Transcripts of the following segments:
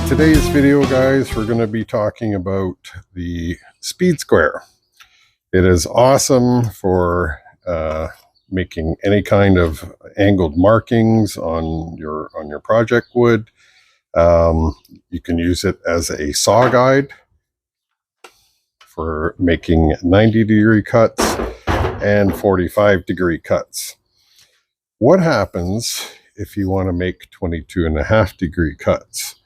In today's video, guys, we're going to be talking about the speed square. It is awesome for making any kind of angled markings on your project wood. You can use it as a saw guide for making 90-degree cuts and 45-degree cuts. What happens if you want to make 22.5-degree cuts?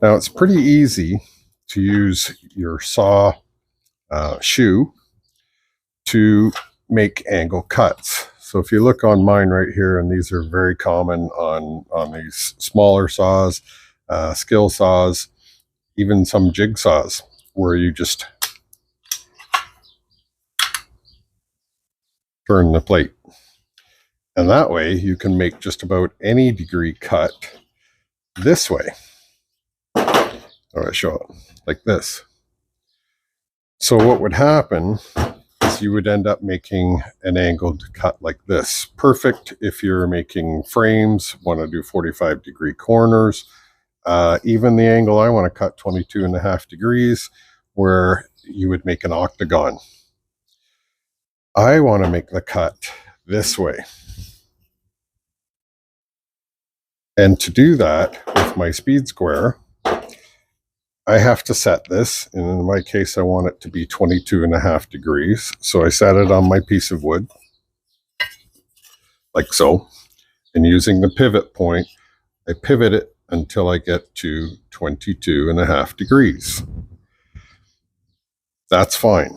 Now, it's pretty easy to use your saw shoe to make angle cuts. So if you look on mine right here, and these are very common on these smaller saws, skill saws, even some jigsaws, where you just turn the plate. And that way you can make just about any degree cut this way. I show it like this. So what would happen is you would end up making an angled cut like this. Perfect if you're making frames, want to do 45-degree corners. Even the angle I want to cut, 22.5 degrees, where you would make an octagon. I want to make the cut this way. And to do that with my speed square, I have to set this, and in my case, I want it to be 22.5 degrees. So I set it on my piece of wood, like so. And using the pivot point, I pivot it until I get to 22.5 degrees. That's fine.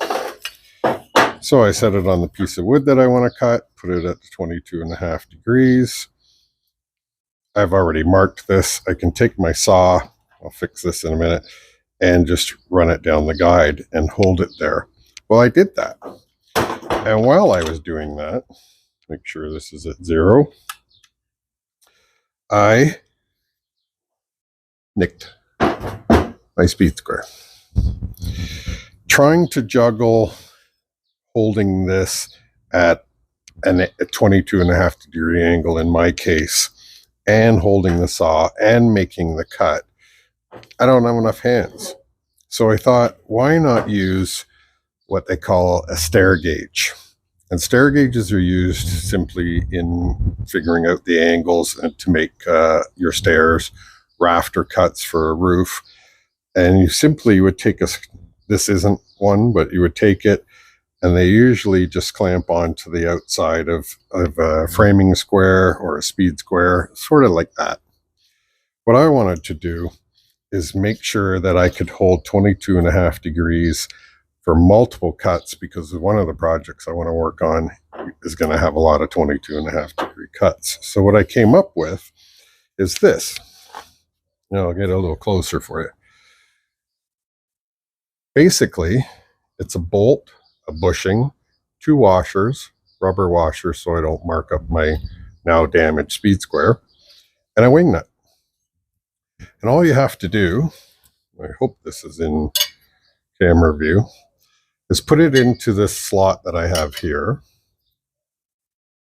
So I set it on the piece of wood that I want to cut, put it at 22.5 degrees. I've already marked this. I can take my saw, I'll fix this in a minute, and just run it down the guide and hold it there. Well, I did that. And while I was doing that, make sure this is at 0, I nicked my speed square. Trying to juggle holding this at a 22.5 degree angle in my case, and holding the saw and making the cut, I don't have enough hands. So I thought, why not use what they call a stair gauge? And stair gauges are used simply in figuring out the angles and to make your stairs, rafter cuts for a roof. And you simply would take this isn't one, but you would take it, and they usually just clamp onto the outside of a framing square or a speed square, sort of like that. What I wanted to do is make sure that I could hold 22.5 degrees for multiple cuts, because one of the projects I want to work on is going to have a lot of 22.5 degree cuts. So what I came up with is this. Now I'll get a little closer for you. Basically, it's a bolt, a bushing, 2 washers, rubber washers so I don't mark up my now damaged speed square, and a wing nut. And all you have to do, I hope this is in camera view, is put it into this slot that I have here,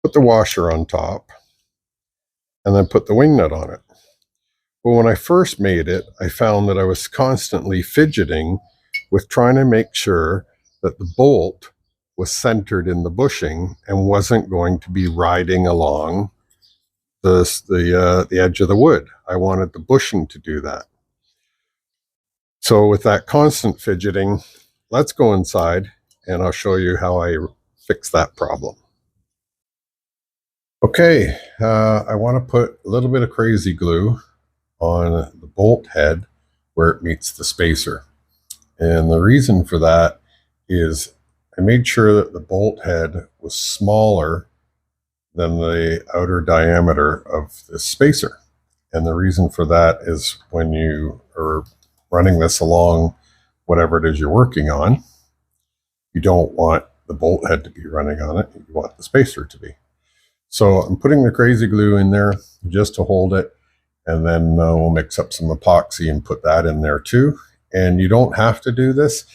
put the washer on top, and then put the wing nut on it. But when I first made it, I found that I was constantly fidgeting with trying to make sure that the bolt was centered in the bushing and wasn't going to be riding along the edge of the wood. I wanted the bushing to do that. So with that constant fidgeting, let's go inside and I'll show you how I fix that problem. Okay, I want to put a little bit of crazy glue on the bolt head where it meets the spacer. And the reason for that is I made sure that the bolt head was smaller than the outer diameter of the spacer. And the reason for that is when you are running this along whatever it is you're working on, you don't want the bolt head to be running on it, you want the spacer to be. So I'm putting the crazy glue in there just to hold it, and then we'll mix up some epoxy and put that in there too. And you don't have to do this.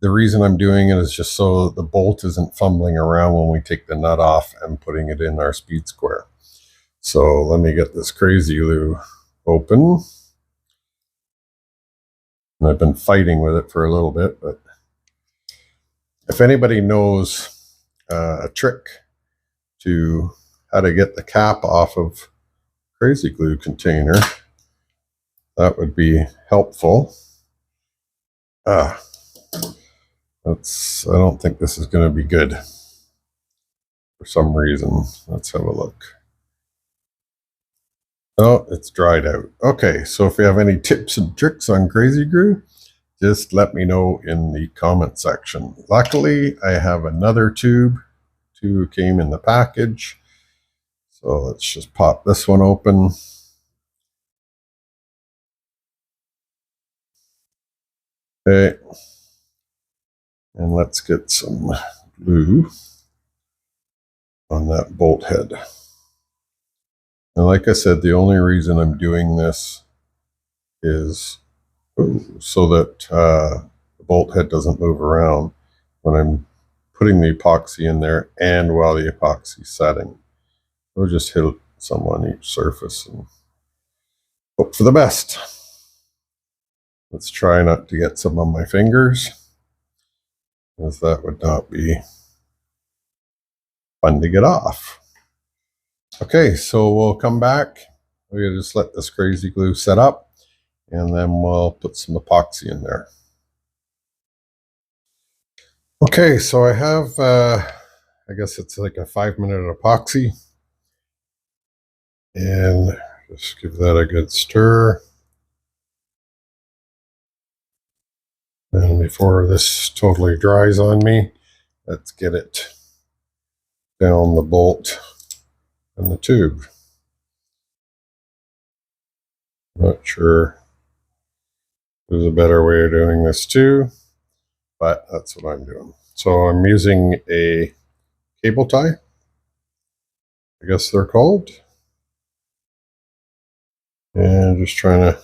The reason I'm doing it is just so the bolt isn't fumbling around when we take the nut off and putting it in our speed square. So let me get this crazy glue open. And I've been fighting with it for a little bit, but if anybody knows a trick to how to get the cap off of crazy glue container, that would be helpful. I don't think this is going to be good for some reason. Let's have a look. Oh, it's dried out. Okay, so if you have any tips and tricks on crazy glue, just let me know in the comment section. Luckily, I have another tube. Two came in the package. So let's just pop this one open. Okay. And let's get some glue on that bolt head. And like I said, the only reason I'm doing this is so that the bolt head doesn't move around when I'm putting the epoxy in there and while the epoxy's setting. I'll just hit some on each surface and hope for the best. Let's try not to get some on my fingers, as that would not be fun to get off. Okay, so we'll come back. We'll just let this crazy glue set up, and then we'll put some epoxy in there. Okay, so I have, I guess it's like a 5-minute epoxy. And just give that a good stir. And before this totally dries on me, let's get it down the bolt and the tube. Not sure there's a better way of doing this too, but that's what I'm doing. So I'm using a cable tie, I guess they're called. And just trying to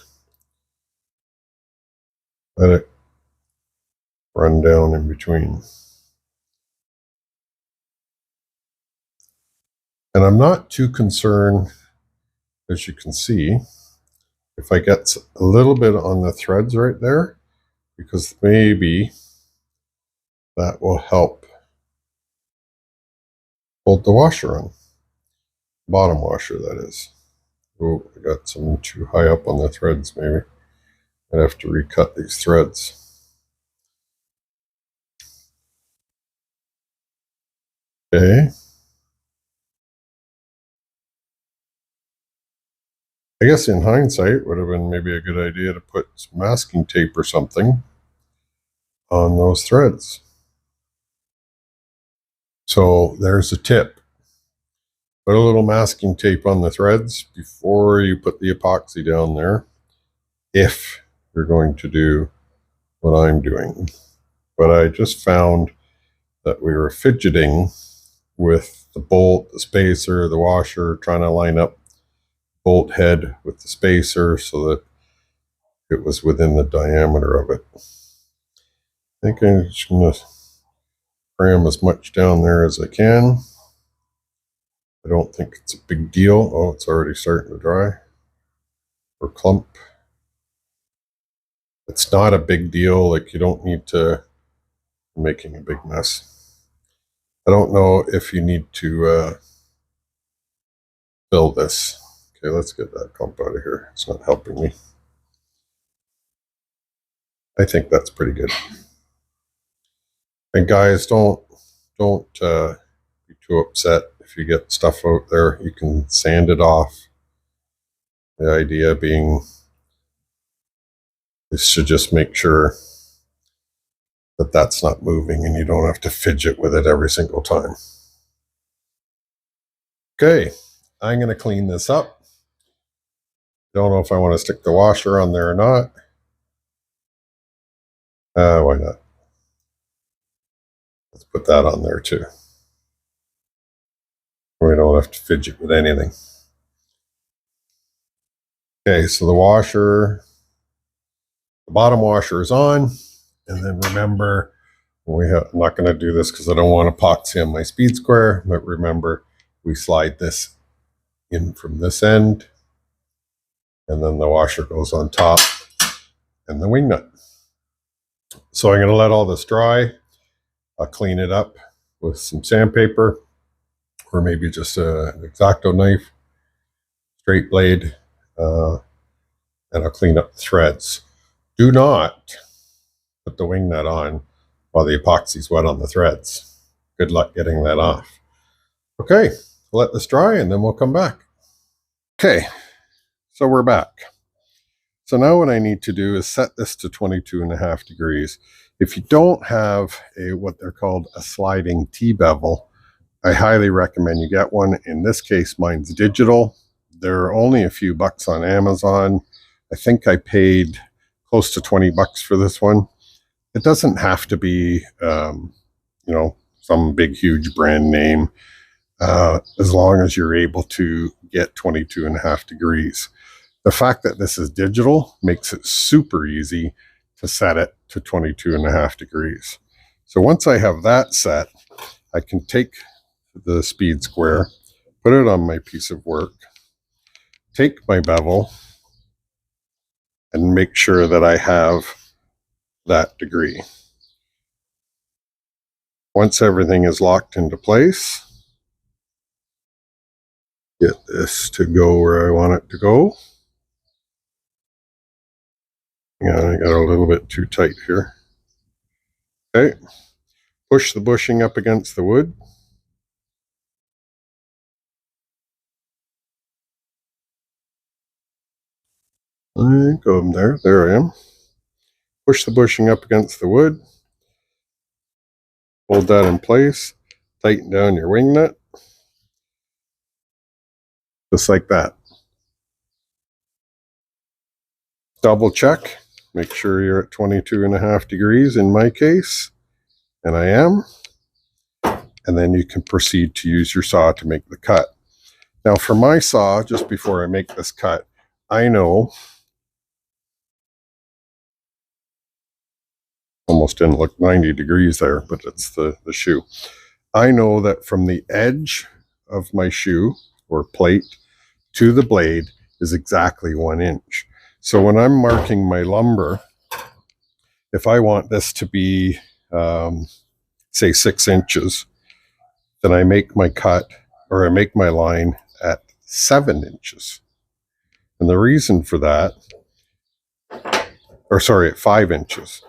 let it run down in between. And I'm not too concerned, as you can see, if I get a little bit on the threads right there, because maybe that will help hold the washer on. Bottom washer, that is. Oh, I got some too high up on the threads, maybe. I'd have to recut these threads. Okay. I guess in hindsight, it would have been maybe a good idea to put some masking tape or something on those threads. So there's a tip. Put a little masking tape on the threads before you put the epoxy down there, if you're going to do what I'm doing. But I just found that we were fidgeting with the bolt, the spacer, the washer, trying to line up bolt head with the spacer so that it was within the diameter of it. I think I'm just going to cram as much down there as I can. I don't think it's a big deal. Oh, it's already starting to dry or clump. It's not a big deal. Like, you don't need to be making a big mess. I don't know if you need to fill this. Okay, let's get that clump out of here. It's not helping me. I think that's pretty good. And guys, don't be too upset if you get stuff out there. You can sand it off. The idea being is to just make sure that that's not moving and you don't have to fidget with it every single time. Okay, I'm going to clean this up. Don't know if I want to stick the washer on there or not. Why not? Let's put that on there too. We don't have to fidget with anything. Okay, so the washer, the bottom washer is on. And then remember, I'm not going to do this because I don't want epoxy on my speed square, but remember, we slide this in from this end, and then the washer goes on top, and the wing nut. So I'm going to let all this dry. I'll clean it up with some sandpaper or maybe just an X-Acto knife, straight blade, and I'll clean up the threads. Do not put the wing nut on while the epoxy's wet on the threads. Good luck getting that off. Okay, let this dry and then we'll come back. Okay, so we're back. So now what I need to do is set this to 22.5 degrees. If you don't have what they're called a sliding T-bevel, I highly recommend you get one. In this case, mine's digital. They're only a few bucks on Amazon. I think I paid close to 20 bucks for this one. It doesn't have to be, some big, huge brand name, as long as you're able to get 22.5 degrees. The fact that this is digital makes it super easy to set it to 22.5 degrees. So once I have that set, I can take the speed square, put it on my piece of work, take my bevel, and make sure that I have that degree. Once everything is locked into place, get this to go where I want it to go. Yeah, I got a little bit too tight here. Okay, push the bushing up against the wood. I go there. There I am. Push the bushing up against the wood. Hold that in place. Tighten down your wing nut. Just like that. Double check. Make sure you're at 22.5 degrees in my case. And I am. And then you can proceed to use your saw to make the cut. Now for my saw, just before I make this cut, I know, almost didn't look 90 degrees there, but it's the shoe. I know that from the edge of my shoe or plate to the blade is exactly 1 inch. So when I'm marking my lumber, if I want this to be, say 6 inches, then I make my cut, or I make my line at 7 inches. And the reason for that, at 5 inches.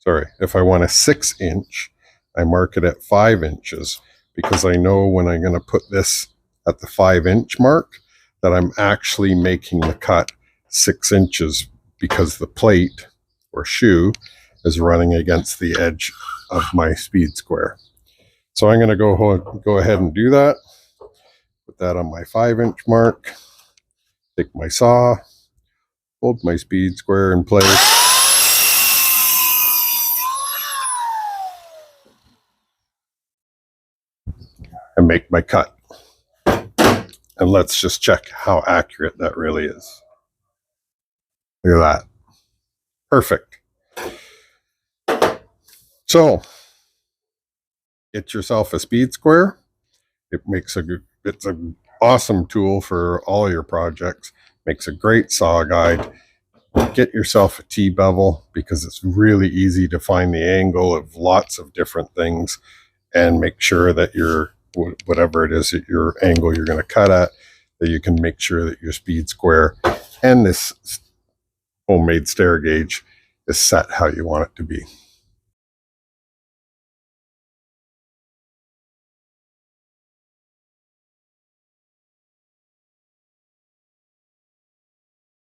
Sorry, if I want a 6 inch, I mark it at 5 inches because I know when I'm going to put this at the 5 inch mark that I'm actually making the cut 6 inches because the plate or shoe is running against the edge of my speed square. So I'm going to go ahead and do that. Put that on my 5 inch mark. Take my saw, hold my speed square in place. And make my cut. And let's just check how accurate that really is. Look at that. Perfect. So, get yourself a speed square. It's an awesome tool for all your projects. Makes a great saw guide. Get yourself a T-bevel because it's really easy to find the angle of lots of different things and make sure that whatever it is that your angle you're going to cut at, that you can make sure that your speed square and this homemade stair gauge is set how you want it to be.